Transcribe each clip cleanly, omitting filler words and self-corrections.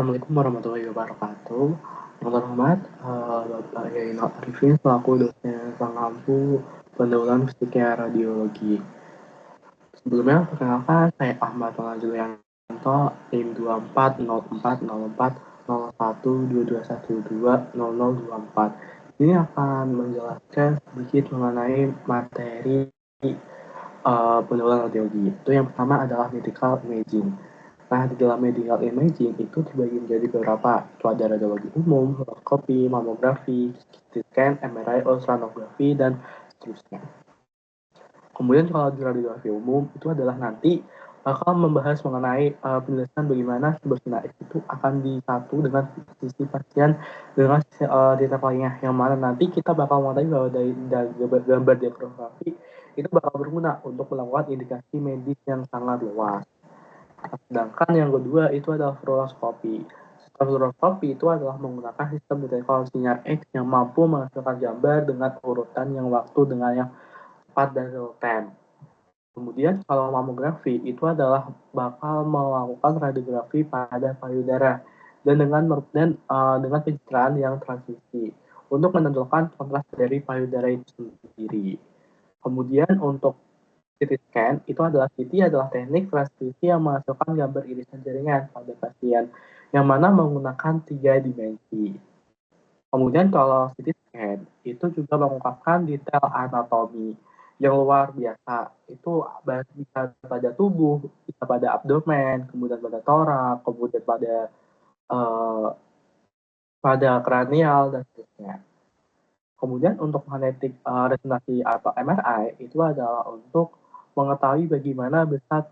Assalamualaikum warahmatullahi wabarakatuh. Yang terhormat, Bapak Yainal Arifin selaku dosen Pangkampu Pendahuluan Fisika Radiologi. Sebelumnya, perkenalkan saya Ahmad Tola Julianto, NIM 2404040122120024. Ini akan menjelaskan sedikit mengenai materi pendahuluan radiologi. Itu yang pertama adalah medical imaging. Nah, di dalam medical imaging itu dibagi menjadi beberapa. Itu ada radiologi umum, fluoroskopi, mamografi, CT scan, MRI, ultrasonography, dan seterusnya. Kemudian kalau di radiografi umum itu adalah nanti bakal membahas mengenai penjelasan bagaimana sumber X itu akan disatu dengan sisi pasien dengan data lainnya, yang mana nanti kita bakal mengetahui bahwa dari gambar radiografi itu bakal berguna untuk melakukan indikasi medis yang sangat luas. Sedangkan yang kedua itu adalah fluoroskopi. Sistem fluoroskopi itu adalah menggunakan sistem deteksi sinyal X yang mampu menghasilkan gambar dengan urutan yang waktu dengan yang cepat dan real time. Kemudian kalau mamografi itu adalah bakal melakukan radiografi pada payudara dan dengan pencitraan yang transmisi untuk menentukan kontras dari payudara itu sendiri. Kemudian untuk CT scan itu adalah CT adalah teknik transmisi yang menghasilkan gambar irisan jaringan pada pasien yang mana menggunakan 3 dimensi. Kemudian kalau CT scan itu juga mengungkapkan detail anatomi yang luar biasa. Itu bisa pada tubuh, bisa pada abdomen, kemudian pada torak, kemudian uh, pada kranial dan seterusnya. Kemudian untuk magnetic resonansi atau MRI itu adalah untuk mengetahui bagaimana besar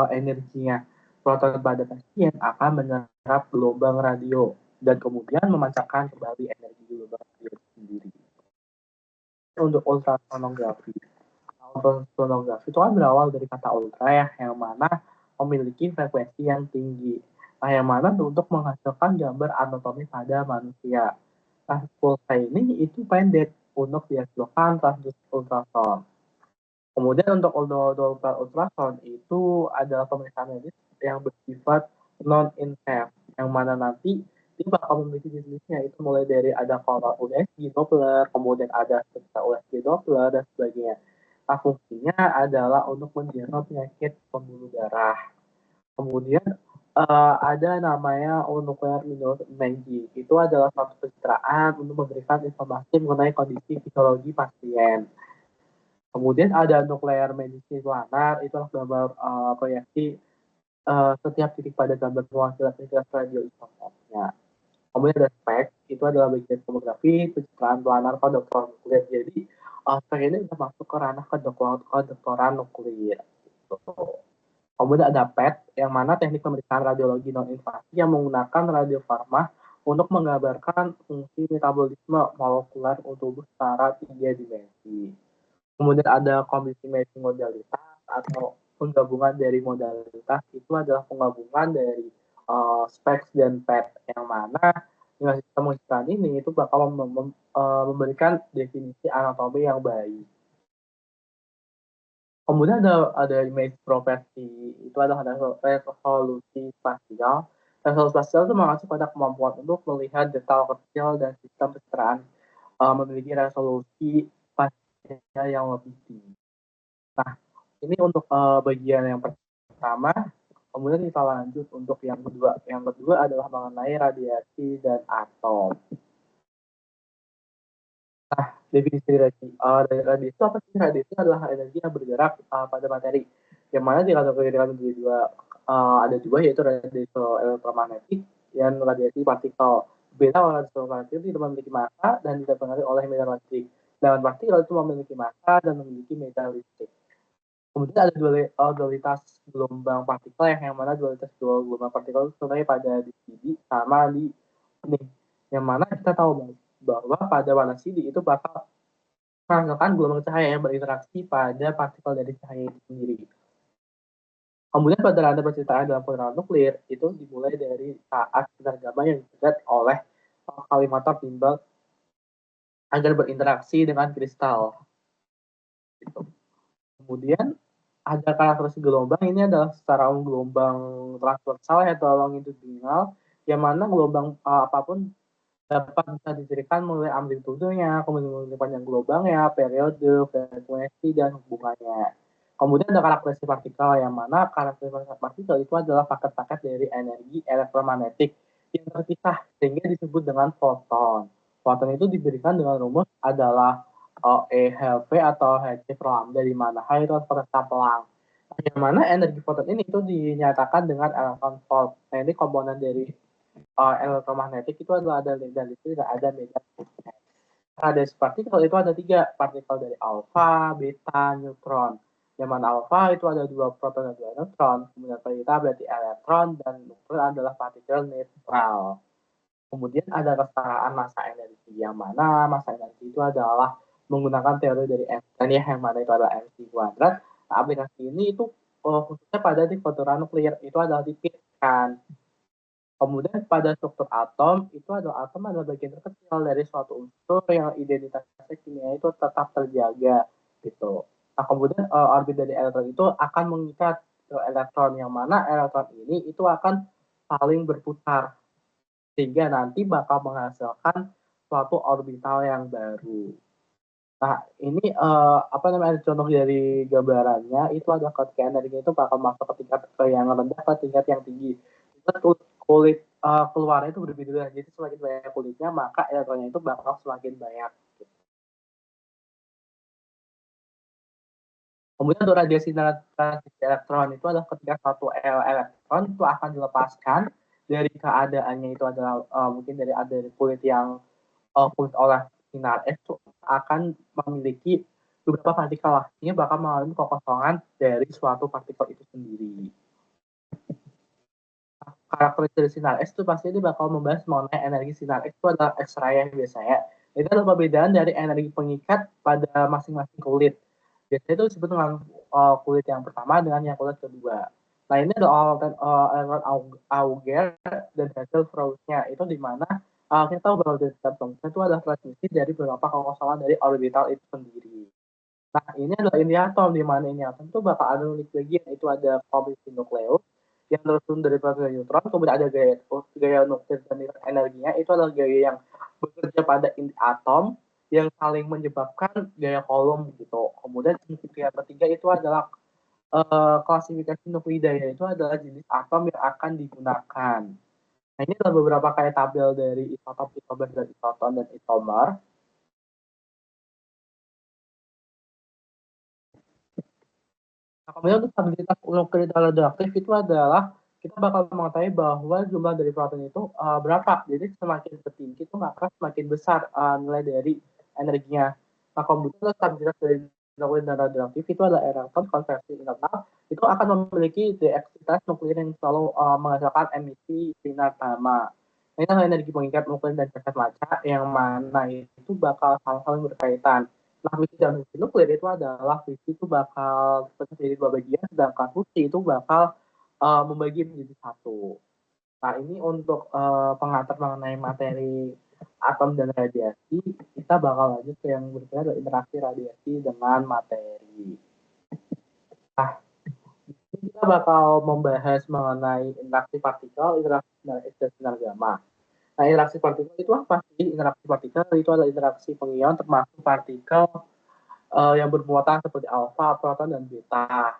energinya. Proton pada pasien akan menyerap gelombang radio dan kemudian memancarkan kembali energi gelombang radio itu sendiri. Untuk ultrasonografi. Ultrasonografi itu kan berawal dari kata ultra ya, yang mana memiliki frekuensi yang tinggi. Nah, yang mana untuk menghasilkan gambar anatomi pada manusia. Nah, pulsa ini itu pendek untuk dihasilkan transduksi ultrasound. Kemudian untuk ultrasound itu adalah pemeriksaan medis yang bersifat non-invasive, yang mana nanti dia bakal memiliki jenisnya, itu mulai dari ada kalau USG Doppler, kemudian ada USG Doppler dan sebagainya. Nah, fungsinya adalah untuk mendiagnosis penyakit pembuluh darah. Kemudian ada namanya nuclear imaging. Itu adalah suatu pencitraan untuk memberikan informasi mengenai kondisi fisiologi pasien. Kemudian ada nuclear medicine planar, itu adalah gambar proyeksi setiap titik pada gambar mewakili aktivitas radioisotopnya. Kemudian ada spek, itu adalah bagian tomografi, pencitraan planar kedokteran nuklir. Jadi spek ini sudah masuk ke ranah kedokteran nuklir. Gitu. Kemudian ada PET, yang mana teknik pemeriksaan radiologi non-invasif yang menggunakan radiofarma untuk menggambarkan fungsi metabolisme molekuler tubuh secara 3 dimensi. Kemudian ada kombinasi matching modalitas atau penggabungan dari modalitas, itu adalah penggabungan dari SPECS dan PET, yang mana dengan sistem pengujian ini itu bakal memberikan definisi anatomi yang baik. Kemudian ada image property, itu adalah resolusi spasial. Resolusi spasial itu mengacu pada kemampuan untuk melihat detail kecil dan sistem pencitraan memiliki resolusi spasial yang lebih tinggi. Nah, ini untuk bagian yang pertama. Kemudian kita lanjut untuk yang kedua. Yang kedua adalah mengenai radiasi dan atom. Nah, definisi radiasi itu apa sih? Radiasi adalah energi yang bergerak pada materi. Yang mana dikategorikan menjadi ada dua, yaitu radiasi elektromagnetik dan radiasi partikel. Beda kalau radiasi elektromagnetik itu tidak memiliki massa dan tidak dipengaruhi oleh medan listrik. Dan partikel itu memiliki massa dan memiliki medan listrik. Kemudian ada dualitas gelombang partikel yang mana dualitas gelombang partikel itu sebenarnya pada di CD sama di ini. Yang mana kita tahu bahwa pada warna CD itu bakal menghasilkan gelombang cahaya yang berinteraksi pada partikel dari cahaya itu sendiri. Kemudian pada rantai percitraan dalam pengenalan nuklir itu dimulai dari saat sinar gamma yang dicegat oleh kolimator timbal agar berinteraksi dengan kristal. Gitu. Kemudian ada karakteristik gelombang, ini adalah secara umum gelombang transversal atau longitudinal yang mana gelombang apapun dapat bisa dicirikan mulai amplitudenya, kemudian panjang gelombangnya, periode, frekuensi, dan hubungannya. Kemudian ada karakteristik partikel, yang mana karakteristik partikel itu adalah paket-paket dari energi elektromagnetik yang terpisah sehingga disebut dengan foton. Foton itu diberikan dengan rumus adalah EHV atau Hc per lambda, di mana H itu persenta pelang. Yang mana energi foton ini itu dinyatakan dengan elektron volt. Nah, ini komponen dari elektromagnetik itu adalah ada medan listrik dan ada medan magnet. Ada partikel itu ada tiga, partikel dari alfa, beta, neutron. Yang mana alfa itu ada dua proton dan dua neutron, kemudian beta berarti elektron, dan neutron adalah partikel netral. Kemudian ada kesetaraan massa energi, yang mana massa energi itu adalah menggunakan teori dari Einstein ya, yang mana itu adalah mc kuadrat. Nah, aplikasi ini itu khususnya pada di fotoran nuklir itu adalah dipikirkan. Kemudian pada struktur atom, itu adalah atom adalah bagian terkecil dari suatu unsur yang identitasnya kimia itu tetap terjaga gitu. Nah, kemudian orbit dari elektron itu akan mengikat elektron, yang mana elektron ini itu akan saling berputar sehingga nanti bakal menghasilkan suatu orbital yang baru. Nah, ini apa namanya, contoh dari gambarannya itu adalah ketika energi itu bakal masuk ke tingkat yang rendah ke tingkat yang tinggi. Kulit keluarnya itu berbeda, jadi semakin banyak kulitnya maka elektronnya itu bakal semakin banyak. Kemudian untuk radiasi transisi elektron itu adalah ketika satu elektron itu akan dilepaskan dari keadaannya itu adalah mungkin dari kulit yang kulit oleh sinar X itu akan memiliki beberapa partikel lah. Ini bakal mengalami kekosongan dari suatu partikel itu sendiri. Karakteristik dari sinar X itu pasti dia bakal membahas mengenai energi sinar X itu adalah X-ray biasanya. Itu adalah perbedaan dari energi pengikat pada masing-masing kulit. Biasanya itu disebut dengan kulit yang pertama dengan yang kulit kedua. Nah, ini adalah elektron Auger dan hasil Froude-nya. Itu di mana kita tahu bahwa dari itu adalah transmisi dari beberapa kekosongan dari orbital itu sendiri. Nah, ini adalah inti atom, di mana ini atom itu bakal ada unit bagian, itu ada komisi nukleus yang tersusun dari partikel neutron, kemudian ada gaya nuklir dan energinya, itu adalah gaya yang bekerja pada inti atom yang saling menyebabkan gaya kolom gitu. Kemudian yang ketiga itu adalah klasifikasi nuklida, yaitu adalah jenis atom yang akan digunakan. Nah, ini adalah beberapa kayak tabel dari isotop, isobar, dan isoton, dan isomer. Nah, kemudian untuk stabilitas nuklir radioaktif itu adalah kita bakal mengetahui bahwa jumlah dari proton itu berapa. Jadi semakin tinggi itu maka semakin besar nilai dari energinya. Nah, kemudian stabilitas dari nuklir dan radioaktif itu adalah elektron konversi internal itu akan memiliki deaktivitas nuklir yang selalu menghasilkan emisi sinar gamma. Ini adalah energi pengikat nuklir dan cacat maca yang mana itu bakal saling berkaitan. Nah, fisi dan fisi nuklir itu adalah fisi itu bakal menjadi dua bagian, sedangkan fisi itu bakal membagi menjadi satu. Nah, ini untuk pengantar mengenai materi atom dan radiasi, kita bakal lanjut ke yang berikutnya, interaksi radiasi dengan materi. Nah, kita bakal membahas mengenai interaksi partikel, interaksi sinar X dan sinar gamma. Nah, interaksi partikel itu apa sih? Interaksi partikel itu adalah interaksi pengion termasuk partikel yang bermuatan seperti alfa, proton, dan beta.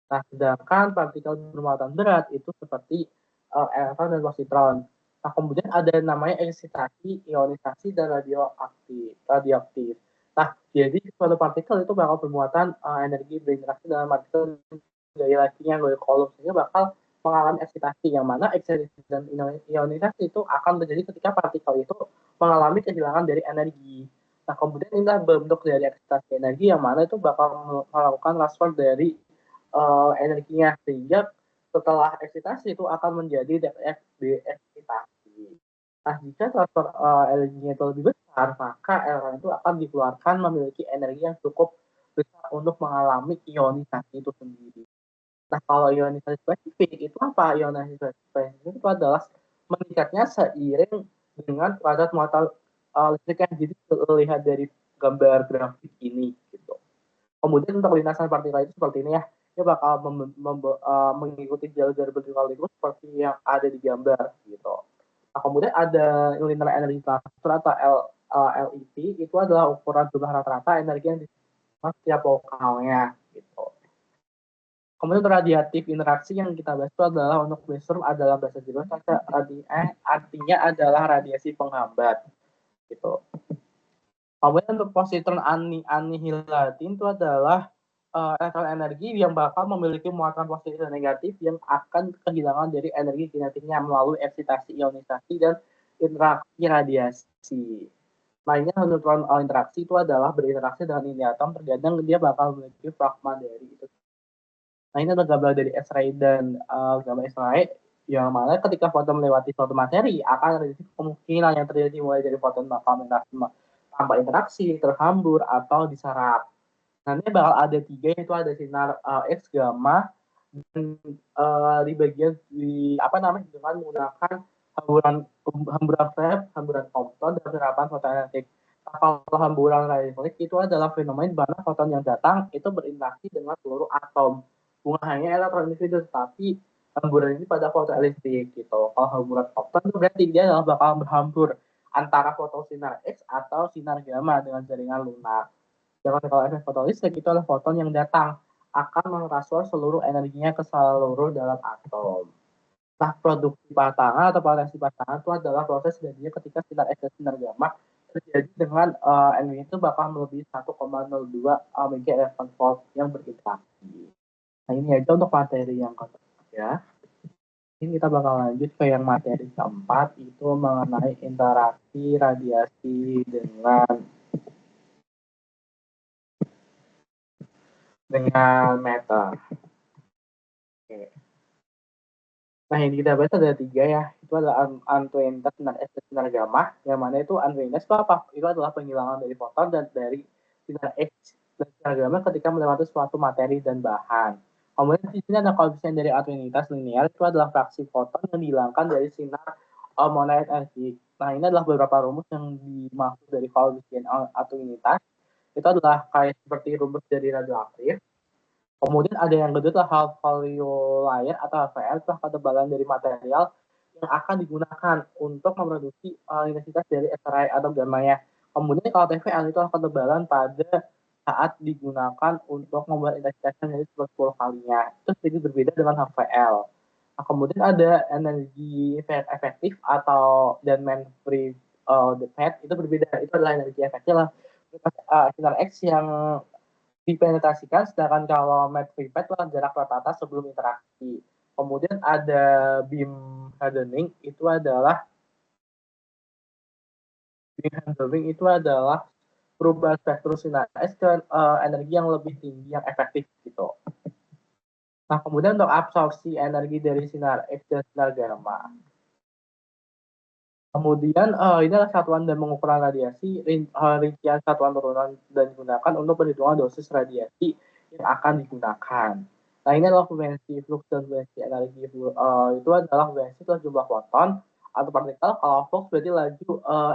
Nah, sedangkan partikel bermuatan berat itu seperti elektron dan positron. Nah, kemudian ada namanya eksitasi, ionisasi, dan radioaktif. Nah, jadi suatu partikel itu bakal bermuatan energi berinteraksi dengan partikel gaya lakinya, gaya kolom, sehingga bakal mengalami eksitasi, yang mana eksitasi dan ionisasi itu akan terjadi ketika partikel itu mengalami kehilangan dari energi. Nah, kemudian inilah bentuk dari eksitasi energi, yang mana itu bakal melakukan transfer dari energinya, sehingga setelah eksitasi itu akan menjadi deeksitasi. Nah, jika transfer energinya itu lebih besar, maka elektron itu akan dikeluarkan memiliki energi yang cukup besar untuk mengalami ionisasi itu sendiri. Nah, kalau ionisasi spesifik itu apa? Ionisasi spesifik itu adalah meningkatnya seiring dengan kadar muatan listrik yang jadi terlihat dari gambar grafik ini gitu. Kemudian untuk lintasan partikel itu seperti ini ya, dia bakal mengikuti jalur dari partikel itu seperti yang ada di gambar gitu. kemudian ada linear energy transfer atau LET, itu adalah ukuran jumlah rata-rata energi yang diserap setiap lokalnya gitu. Kemudian radiatif interaksi yang kita bahas itu adalah untuk Westerm adalah bahasa Jerman, artinya adalah radiasi penghambat gitu. Kemudian untuk positron anihilatin itu adalah elektron energi yang bakal memiliki muatan positif dan negatif yang akan kehilangan dari energi kinetiknya melalui eksitasi ionisasi dan interaksi radiasi. Lainnya neutron interaksi itu adalah berinteraksi dengan ini atom, terkadang dia bakal memiliki fragma dari itu. Nah ini adalah gambar dari X-ray dan gambar X-ray yang mana ketika foton melewati suatu materi akan ada kemungkinan yang terjadi mulai dari foton bakal tanpa interaksi, terhambur, atau diserap. Nanti bakal ada 3, yaitu ada sinar X, gamma, dan di bagian dengan menggunakan hamburan Fab, hamburan Compton, dan serapan foton elektrik. Kalau hamburan elektrik itu adalah fenomena di mana foton yang datang itu berinteraksi dengan seluruh atom. Bukan hanya elektron individu, tetapi hamburan ini pada foton elektrik gitu. Kalau hamburan Compton itu berarti dia adalah bakal berhambur antara foton sinar X atau sinar gamma dengan jaringan lunar. Jangan kalau efek fotolistrik itu adalah foton yang datang akan mentransfer seluruh energinya ke seluruh dalam atom. Nah, produksi pasangan atau potensi pasangan itu adalah proses jadinya ketika sinar X dan sinar gamma terjadi dengan energi itu bakal melebihi 1,02 mega electron volt yang berinteraksi. Nah, ini aja untuk materi yang ketiga. Ini kita bakal lanjut ke yang materi keempat, itu mengenai interaksi radiasi dengan meter. Oke. Nah, yang kita bahas ada 3 ya. Itu adalah untrained sinar X dan sinar gamma. Yang mana itu untrained itu apa? Itu adalah penghilangan dari foton dan dari sinar X dan sinar gamma ketika melewati suatu materi dan bahan. Kemudian di sini ada koefisien dari atomitas linear, itu adalah fraksi foton yang dihilangkan dari sinar monoid energi. Nah, ini adalah beberapa rumus yang dimaksud dari koefisien atomitas. Itu adalah kayak seperti rumus dari radioaktif. Kemudian ada yang kedua adalah value layer atau HVL, itu ketebalan dari material yang akan digunakan untuk memproduksi intensitas dari X-ray atau gamma-nya. Kemudian kalau TVL itu ketebalan pada saat digunakan untuk membuat intensitasnya menjadi 10 kalinya. Itu sedikit berbeda dengan HVL. Nah, kemudian ada energi efektif atau dan man free itu berbeda. Itu adalah energi efektif lah. Sinar X yang dipenetrasikan, sedangkan kalau mat pipet itu jarak rata-rata sebelum interaksi. Kemudian ada beam hardening, itu adalah perubahan spektrum sinar X ke energi yang lebih tinggi, yang efektif gitu. Nah, kemudian untuk absorpsi energi dari sinar X dan sinar gamma. Kemudian ini adalah satuan dan pengukuran radiasi, rincian satuan turunan dan digunakan untuk perhitungan dosis radiasi yang akan digunakan. Nah, ini adalah frekuensi flux dan frekuensi energi. Itu adalah frekuensi itu jumlah foton atau partikel. Kalau flux berarti laju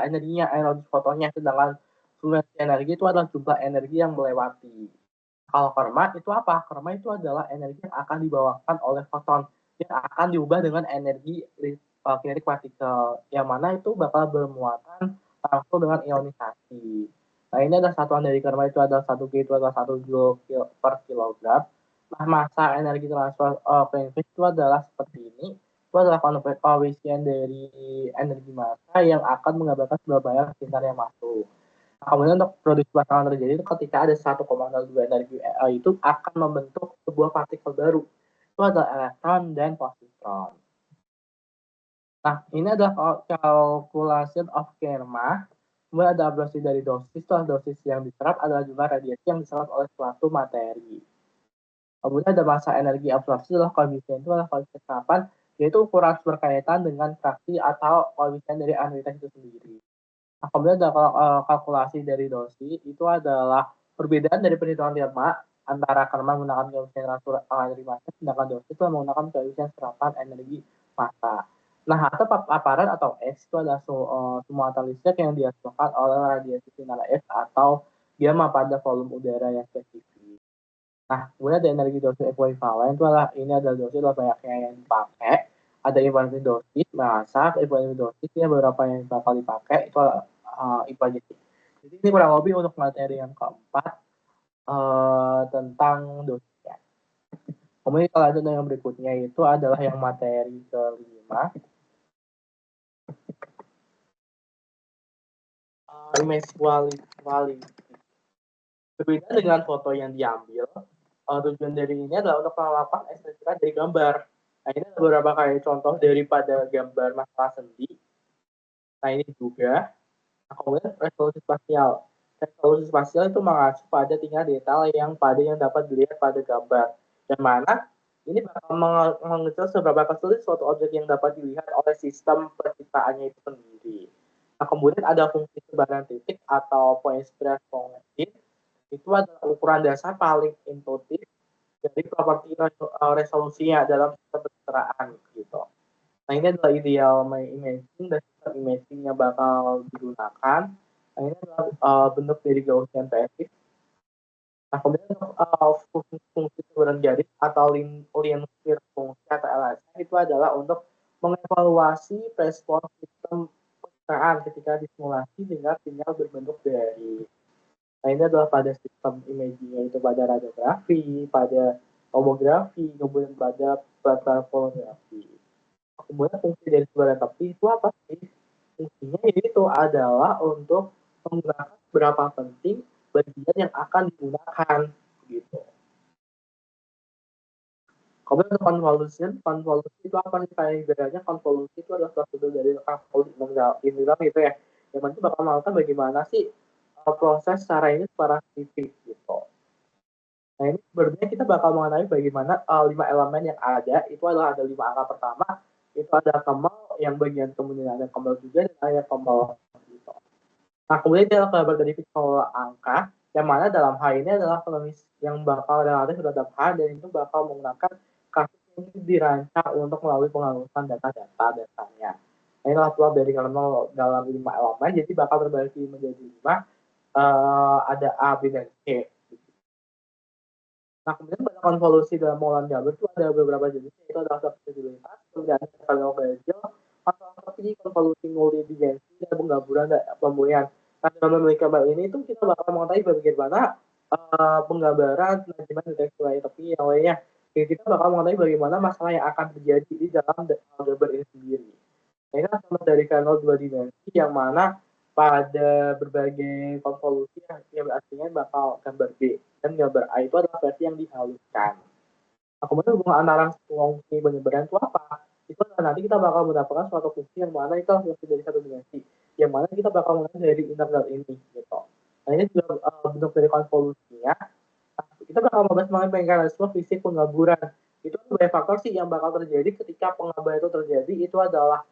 energinya, energi fotonnya, sedangkan frekuensi energi itu adalah jumlah energi yang melewati. Kalau kerma itu apa? Kerma itu adalah energi yang akan dibawakan oleh foton yang akan diubah dengan energi kinetik partikel, yang mana itu bakal bermuatan langsung dengan ionisasi. Nah, ini adalah satuan dari kerma itu adalah 1 G, itu adalah 1 joule per kilogram. Nah, masa energi transfer itu adalah seperti ini. Itu adalah koefisien dari energi massa yang akan menggambarkan seberapa banyak sinar yang masuk. Nah, kemudian untuk produksi pasangan terjadi itu ketika ada 1,02 energi itu akan membentuk sebuah partikel baru. Itu adalah elektron dan positron. Nah, ini adalah calculation of Kerma. Kemudian ada abrasi dari dosis, setelah dosis yang diserap adalah jumlah radiasi yang diserap oleh suatu materi. Kemudian ada masa energi absorpsi, adalah koefisien itu adalah koefisien serapan, yaitu ukuran berkaitan dengan fraksi atau koefisien dari anuitas itu sendiri. Nah, kemudian ada kalkulasi dari dosis, itu adalah perbedaan dari perhitungan Kerma antara Kerma menggunakan koefisien transfer energi massa, sedangkan dosis itu menggunakan koefisien serapan energi massa. Nah, atau paparan atau X itu adalah semua listrik yang dihasilkan oleh radiasi sinar X atau gamma pada volume udara yang spesifik. Nah, kemudian ada energi dosis ekuivalen, itu adalah ini adalah dosis banyaknya yang dipakai ada informasi dosis, masak, informasi dosis ya beberapa yang bakal dipakai itu itu aja sih. Jadi ini kurang lebih untuk materi yang keempat tentang dosis ya. Kemudian kalau ada yang berikutnya itu adalah yang materi kelima, image quality. Berbeda dengan foto yang diambil, tujuan dari ini adalah untuk melakukan estetika dari gambar. Nah ini ada beberapa kayak contoh daripada gambar masalah sendi. Nah ini juga, kemudian resolusi spasial. Resolusi spasial itu mengacu pada tingkat detail yang dapat dilihat pada gambar. Yang mana ini bakal mengecil seberapa kesulitan suatu objek yang dapat dilihat oleh sistem penciptaannya itu sendiri. Nah, kemudian ada fungsi sebaran titik atau point spread function. Itu adalah ukuran dasar paling intuitif dari properti resolusinya dalam sistem pencitraan gitu. Nah ini adalah ideal imaging dan sistem imaging yang bakal digunakan. Nah ini adalah bentuk dari Gaussian TFX. Nah kemudian untuk fungsi sebaran garis atau linear fungsi atau LSF itu adalah untuk mengevaluasi respon sistem pencitraan ketika disimulasi dengan sinyal berbentuk dari. Nah ini adalah pada sistem imaging yaitu pada radiografi, pada tomografi, kemudian pada polarografi. Kemudian fungsi dari sebaran tepi itu apa sih? Fungsinya itu adalah untuk menggunakan berapa penting bagian yang akan digunakan gitu. Kemudian konvolusi itu apa sih kayak bedanya? Konvolusi itu adalah prosedur dari integral gitu ya. Yang nanti bakal melakukan bagaimana sih proses cara ini secara spesifik gitu. Nah ini sebenarnya kita bakal mengenai bagaimana 5 elemen yang ada itu adalah ada 5 angka pertama itu ada kemal yang bagian kemudian ada kemal juga dan ada kemal gitu. Nah kemudian dia kabar dari pixel angka yang mana dalam hal ini adalah penulis yang bakal relatif terhadap H dan itu bakal menggunakan kasus yang dirancang untuk melalui penghalusan data-data dasarnya. Nah, ini adalah dari kernel dalam 5 elemen jadi bakal terbagi menjadi 5 ada A, B, dan C. Nah, kemudian pada konvolusi dalam pengolahan gambar itu ada beberapa jenis, yaitu adalah fleksibilitas, kemudian ada Cavalier atau seperti konvolusi multidimensi dan penggabungan dan pembulian. Nah, dalam memiliki gambar ini itu kita bakal mengetahui bagaimana penggambaran, manajemen deteksi lain, tapi yang lainnya. Jadi kita bakal mengetahui bagaimana masalah yang akan terjadi di dalam gambar ini sendiri. Nah, ini sama dari kernel 2 dimensi yang mana pada berbagai konvolusi yang artinya bakal gambar B dan gambar A itu adalah versi yang dihaluskan. Nah, kemudian hubungan antara fungsi penyebaran itu apa? Itu nanti kita bakal mendapatkan suatu fungsi yang mana itu fungsi dari satu dimensi, yang mana kita bakal melihat dari integral ini gitu. Nah ini juga bentuk dari konvolusinya. Nah, kita bakal membahas mengenai mekanisme fisik penggamburan. Itu banyak faktor sih yang bakal terjadi ketika penggambaran itu terjadi. Itu adalah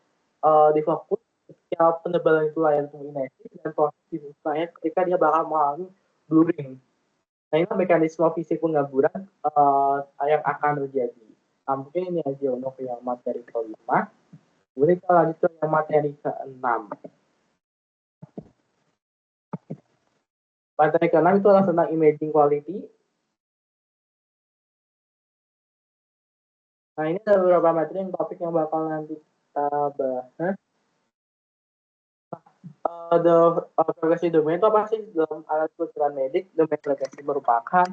di fokus ketika penebalan itu layar kombinasi dan proses layar ketika dia bakal mengalami blurring. Nah ini mekanisme fisik penggamburan yang akan terjadi. Nah, mungkin ini aja untuk yang materi kelima. Kemudian kita lanjut ke yang materi keenam. Materi keenam itu adalah tentang imaging quality. Nah ini ada beberapa materi yang topik yang bakal nanti kita bahas. Frekuensi domain itu apa sih? Dalam alat kedokteran medik, domain frekuensi merupakan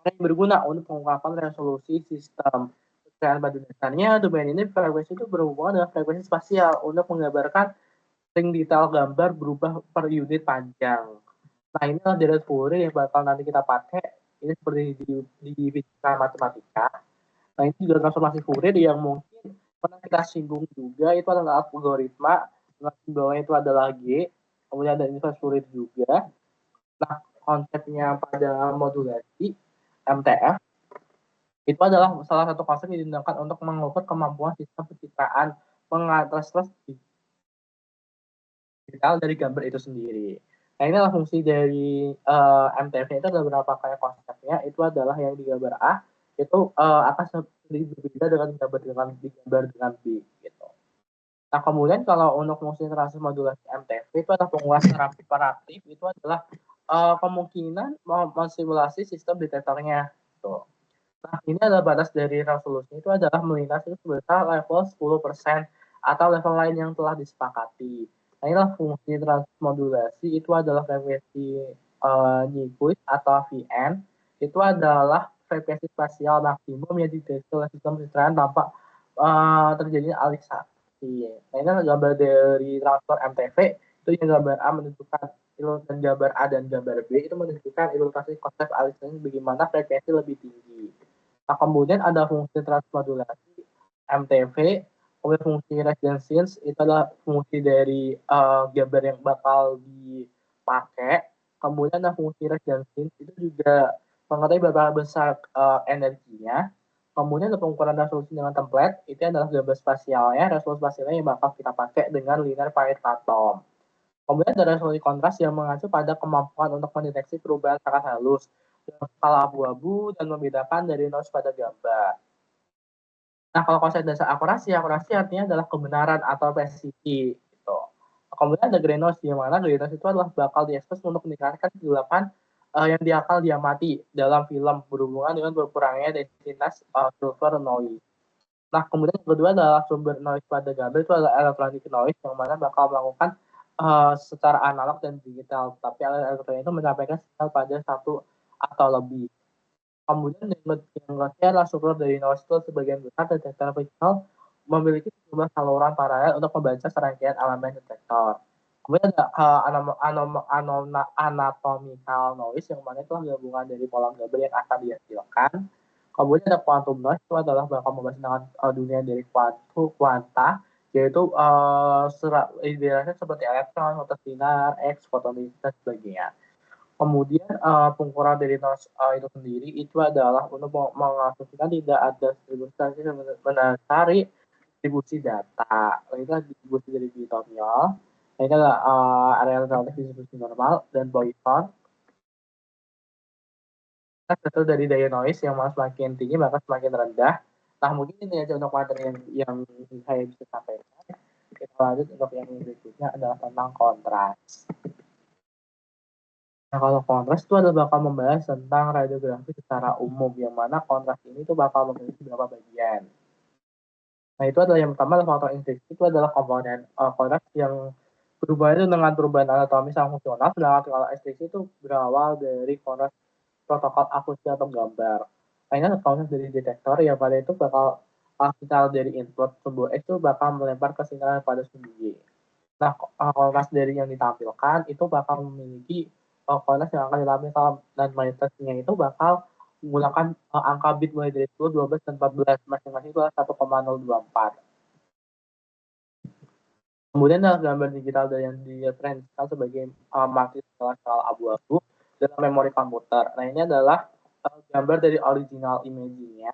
yang berguna untuk pengungkapan resolusi sistem. Dan pada dasarnya domain ini frekuensi itu berhubungan dengan frekuensi spasial untuk menggambarkan ring detail gambar berubah per unit panjang. Nah ini adalah deret Fourier yang bakal nanti kita pakai. Ini seperti di fisika matematika. Nah ini juga transformasi Fourier yang mungkin pernah kita singgung juga itu adalah algoritma dengan simbolnya itu adalah G. Kemudian ada inverse Fourier juga. Nah konsepnya pada modulasi MTF itu adalah salah satu konsep yang digunakan untuk mengukur kemampuan sistem pencitraan mengatasi detail dari gambar itu sendiri. Nah ini adalah fungsi dari MTF itu ada beberapa kayak konsepnya. Itu adalah yang di gambar A itu akan sedikit berbeda dengan gambar dengan B gitu. Nah kemudian kalau untuk fungsi transfer modulasi MTF itu adalah penguas interaktif itu adalah kemungkinan mensimulasi sistem detektornya. Gitu. Nah, ini adalah batas dari resolusi itu adalah melintas itu sebesar level 10% atau level lain yang telah disepakati. Nah, inilah fungsi transmodulasi itu adalah frekuensi Nyquist atau VN. Itu adalah frekuensi spasial maksimum yang dideteksi oleh sistem pencitraan tanpa terjadi alisasi. Nah, ini adalah gambar dari transfer MTV. Itu yang gambar A menunjukkan dan gambar A dan gambar B itu menunjukkan ilustrasi konsep alisasi bagaimana frekuensi lebih tinggi. Nah, kemudian ada fungsi transmodulasi MTV, kemudian fungsi resonance itu adalah fungsi dari gambar yang bakal dipakai. Kemudian ada fungsi resonance itu juga mengetahui berapa besar energinya. Kemudian ada pengukuran resolusi dengan template, itu adalah gambar spasialnya, resolusi spasialnya yang bakal kita pakai dengan linear Pareto atom. Kemudian ada resolusi kontras yang mengacu pada kemampuan untuk mendeteksi perubahan sangat halus, skala abu-abu, dan membedakan dari noise pada gambar. Nah, kalau konsep dasar akurasi, akurasi artinya adalah kebenaran atau presisi. Gitu. Kemudian ada grain noise, di mana grain noise itu adalah bakal diekspos untuk meningkatkan kegelapan yang diakal diamati dalam film berhubungan dengan berkurangnya densitas silver noise. Nah, kemudian yang kedua adalah sumber noise pada gambar itu adalah electronic noise yang mana bakal melakukan secara analog dan digital, tapi elektronik itu menyampaikan sinyal pada satu atau lebih. Kemudian yang ketiga adalah sumber dari noise itu sebagian besar detektor visual memiliki sejumlah saluran paralel untuk membaca serangkaian elemen detektor. Kemudian ada anatomical noise yang mana itu gabungan dari pola gambar yang akan dihasilkan. Kemudian ada quantum noise itu adalah bakal membahas tentang dunia dari kuanta, yaitu idealnya seperti elektron, fotosinar, X, fotonis, dan sebagainya. Kemudian pengukuran dari noise itu sendiri itu adalah untuk mengasumsikan tidak ada distribusi yang mencari distribusi data. Itu distribusi dari binomial. Ini adalah area relatif distribusi normal dan Poisson. Satu dari daya noise yang malah semakin tinggi maka semakin rendah. Nah, mungkin ini aja untuk materi yang saya bisa sampaikan. Kita lanjut untuk yang berikutnya adalah tentang kontras. Nah, kalau kontras itu adalah bakal membahas tentang radiografi secara umum, yang mana kontras ini tuh bakal memiliki beberapa bagian. Nah, itu adalah yang pertama adalah faktor intrinsik, itu adalah komponen kontras yang berhubungan dengan perubahan anatomi sama fungsional, sedangkan kalau ekstriksi itu berawal dari kontras protokol akusi atau gambar. Nah, ini adalah proses dari detektor yang pada itu bakal sinyal dari input sumber X itu bakal melempar ke sinyal pada sumber Y. Nah, kontras dari yang ditampilkan itu bakal memiliki kontras yang akan ditampilkan dan mayoritasnya itu bakal menggunakan angka bit mulai dari 10, 12, dan 14. Masing-masing itu adalah 1,024. Kemudian adalah gambar digital yang direferensikan sebagai matris skala abu-abu dalam memori komputer. Nah, ini adalah gambar dari original imaging-nya.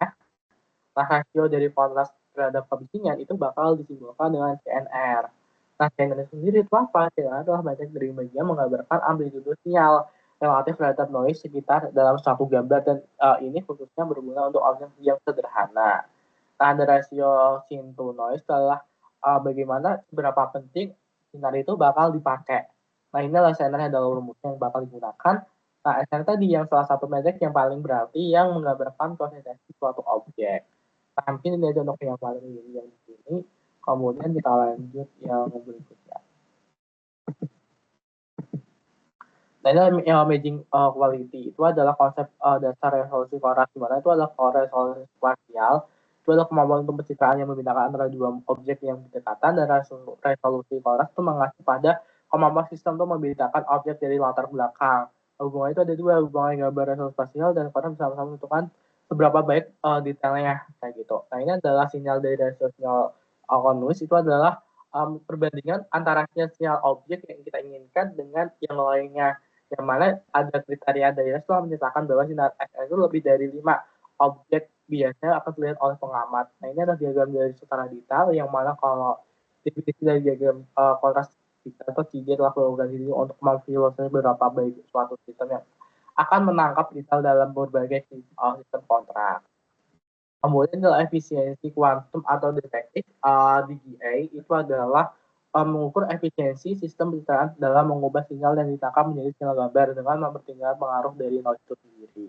Nah, rasio dari kontras terhadap kebisingan itu bakal disimbolkan dengan CNR. Nah, CNR sendiri itu apa? CNR adalah banyak dari media menggambarkan amplitudo sinyal relatif terhadap noise sekitar dalam satu gambar, dan ini khususnya berguna untuk objek yang sederhana. Nah, ada rasio sin to noise adalah bagaimana seberapa penting sinar itu bakal dipakai. Nah, inilah CNR yang dalam rumusnya yang bakal digunakan. Nah, SNR tadi yang salah satu metric yang paling berarti yang menggambarkan konsistensi suatu objek. Nah, mungkin ini aja untuk yang paling ini yang di sini. Kemudian kita lanjut yang berikutnya. Nah, ini imaging quality itu adalah konsep dasar resolusi kontras, di mana itu adalah resolusi spasial. Itu adalah kemampuan untuk pencitraan yang membedakan antara dua objek yang berdekatan, dan resolusi kontras itu mengacu pada kemampuan sistem untuk membedakan objek dari latar belakang. Hubungan itu ada dua, hubungan gambar resolusi spasial dan kontras bersama-sama menentukan seberapa baik detailnya kayak gitu. Nah, ini adalah sinyal dari resolusi konus itu adalah perbandingan antara sinyal objek yang kita inginkan dengan yang lainnya, yang mana ada kriteria daerah setelah menyatakan bahwa sinar SN itu lebih dari 5 objek biasanya akan terlihat oleh pengamat. Nah, ini adalah diagram dari secara detail, yang mana kalau definisi dari diagram kontras atau CJ telah berorganisasi untuk memfilosofasi berapa baik suatu sistem yang akan menangkap detail dalam berbagai sistem kontras. Kemudian adalah efisiensi kuantum atau detektif DGA itu adalah mengukur efisiensi sistem pencitraan dalam mengubah sinyal yang ditangkap menjadi sinyal gambar dengan mempertimbangkan pengaruh dari noise itu sendiri.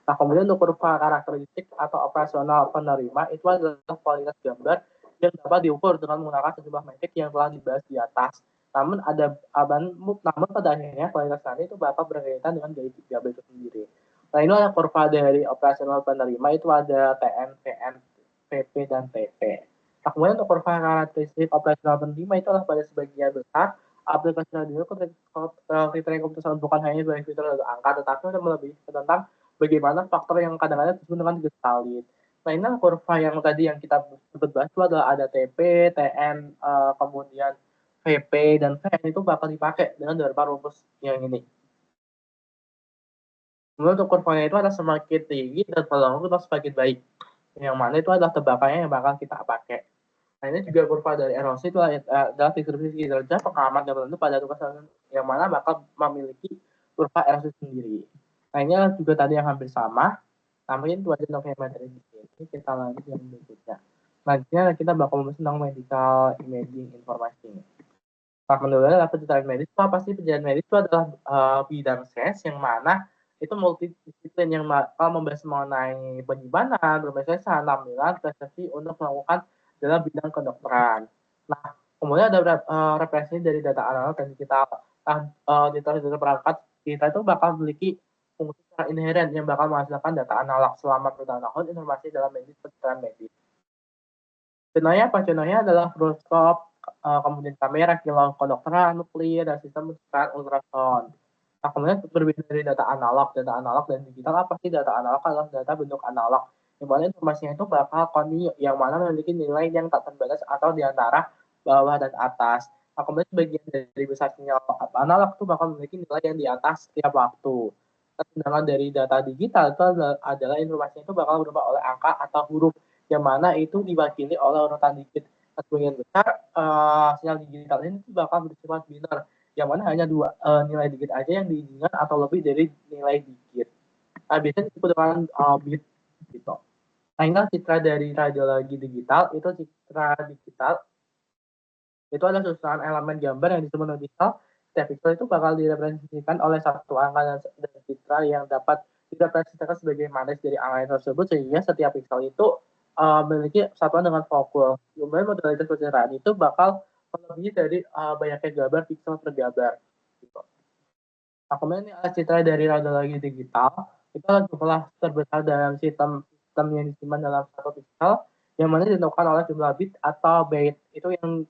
Nah, kemudian untuk kurva karakteristik atau operasional penerima itu adalah kualitas gambar yang dapat diukur dengan menggunakan sejumlah metrik yang telah dibahas di atas. Namun pada akhirnya kualitas nanti itu bakal berkaitan dengan gaya gambar itu sendiri. Nah, ini adalah kurva dari operasional penerima itu ada TN, VN, PP, dan TP. Nah, kemudian untuk kurva karakteristik operasional penerima itu adalah pada sebagian besar aplikasi radio kriteria keputusan bukan hanya sebagai fitur atau angka, tetapi untuk melebihi tentang bagaimana faktor yang kadang-kadang disebut dengan gestalit. Nah, ini kurva yang tadi yang kita sebut bahas itu adalah ada TP, TN, kemudian VP, dan VN itu bakal dipakai dengan beberapa rumus yang ini. Kemudian untuk kurvanya itu ada semakin tinggi dan peluang itu semakin baik. Yang mana itu adalah tebakannya yang bakal kita pakai. Nah, ini juga kurva dari erosi itu adalah distribusi kinerja pengamat yang tertentu pada tugas yang mana bakal memiliki kurva erosi sendiri. Nah, ini juga tadi yang hampir sama. Namun itu aja untuk materi di sini. Kita lanjut yang berikutnya. Selanjutnya kita bakal membahas tentang medical imaging informasi. Nah, menurutnya adalah pencarian medis itu apa sih? Pencarian medis itu adalah bidang sains yang mana itu multidisiplin yang bakal membahas mengenai penyimpanan, pemrosesan, tampilan, presisi untuk melakukan dalam bidang kedokteran. Nah, kemudian ada representasi dari data analog dan digital. Nah, data perangkat kita itu bakal memiliki fungsi secara inheren yang bakal menghasilkan data analog selama bertahun-tahun informasi dalam medis pencarian medis. Contohnya apa? Contohnya adalah fluoroskop, kemudian kamera, kilau kedokteran, nuklir, dan sistem pencitraan ultrasound. Nah, kemudian berbeda dari data analog dan digital, apa sih data analog? Adalah data bentuk analog, yang mana informasinya itu bakal kontinu, yang mana memiliki nilai yang tak terbatas atau di antara bawah dan atas. Nah, kemudian sebagian dari besar sinyal analog itu bakal memiliki nilai yang di atas setiap waktu. Nah, sedangkan dari data digital itu adalah informasinya itu bakal berubah oleh angka atau huruf, yang mana itu diwakili oleh urutan digit. Sebagian besar sinyal digital ini bakal bersifat biner, yang mana hanya dua nilai digit aja yang diizinkan atau lebih dari nilai digit. Nah, biasanya disebut dengan bit gitu. Nah, inilah citra dari radiologi digital. Itu citra digital. Itu adalah susunan elemen gambar yang disebut digital. Setiap pixel itu bakal direpresentasikan oleh satu angka dan citra yang dapat direpresentasikan sebagai manis dari angka tersebut, sehingga setiap pixel itu memiliki satuan dengan fokus. Kemudian modalitas pencerahan itu bakal melebihi dari banyaknya gambar pixel per gambar. Gitu. Nah, kemudian ini adalah citra dari radiologi digital. Itu adalah jumlah terbesar dalam sistem yang disimpan dalam satu pixel, yang mana ditentukan oleh jumlah bit atau byte. Itu yang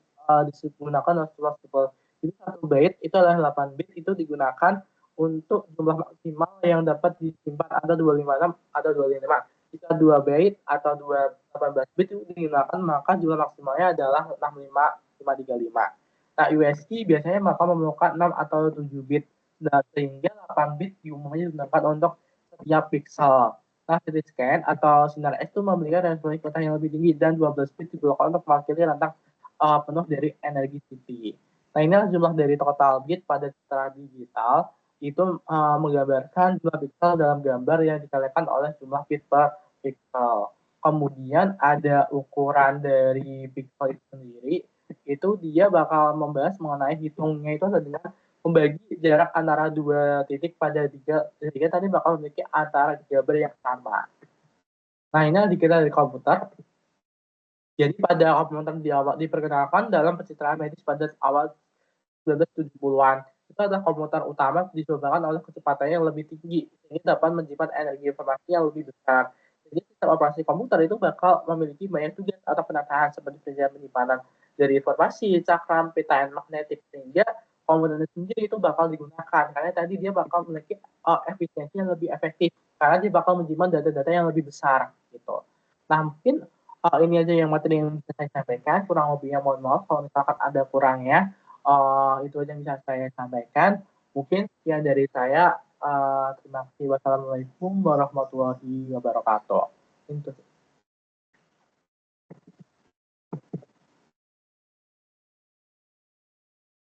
digunakan oleh sebuah simbol. Jadi satu byte itu adalah 8 bit, itu digunakan untuk jumlah maksimal yang dapat disimpan ada 256 atau 255. Jika 2 byte atau 18 bit itu digunakan, maka jumlah maksimalnya adalah 65535. Nah, USD biasanya bakal memerlukan 6 atau 7 bit. Nah, sehingga 8 bit umumnya digunakan untuk setiap pixel. Nah, CT scan atau sinar X itu memiliki resolusi kotak yang lebih tinggi dan 12 bit diperlukan untuk mewakili rentang penuh dari energi CT. Nah, inilah jumlah dari total bit pada citra digital itu menggambarkan jumlah pixel dalam gambar yang dikalikan oleh jumlah bit per pixel. Kemudian ada ukuran dari pixel itu sendiri, itu dia bakal membahas mengenai hitungnya itu dengan membagi jarak antara dua titik pada tiga tadi bakal memiliki antara gambar yang sama. Nah, ini dikira dari komputer. Jadi pada komputer di awal diperkenalkan dalam pencitraan medis pada awal 1970-an. Itu adalah komputer utama disebabkan oleh kecepatannya yang lebih tinggi, sehingga dapat menyimpan energi informasi yang lebih besar. Jadi sistem operasi komputer itu bakal memiliki banyak tugas atau penataan seperti penyimpanan dari informasi, cakram, peta magnetik, sehingga komputer sendiri itu bakal digunakan karena tadi dia bakal memiliki efisiensi yang lebih efektif karena dia bakal menyimpan data-data yang lebih besar gitu. Nah, mungkin ini aja yang materi yang bisa saya sampaikan. Kurang lebihnya mohon maaf kalau misalkan ada kurangnya. Itu aja yang bisa saya sampaikan. Mungkin sekian dari saya. Terima kasih. Wassalamualaikum warahmatullahi wabarakatuh.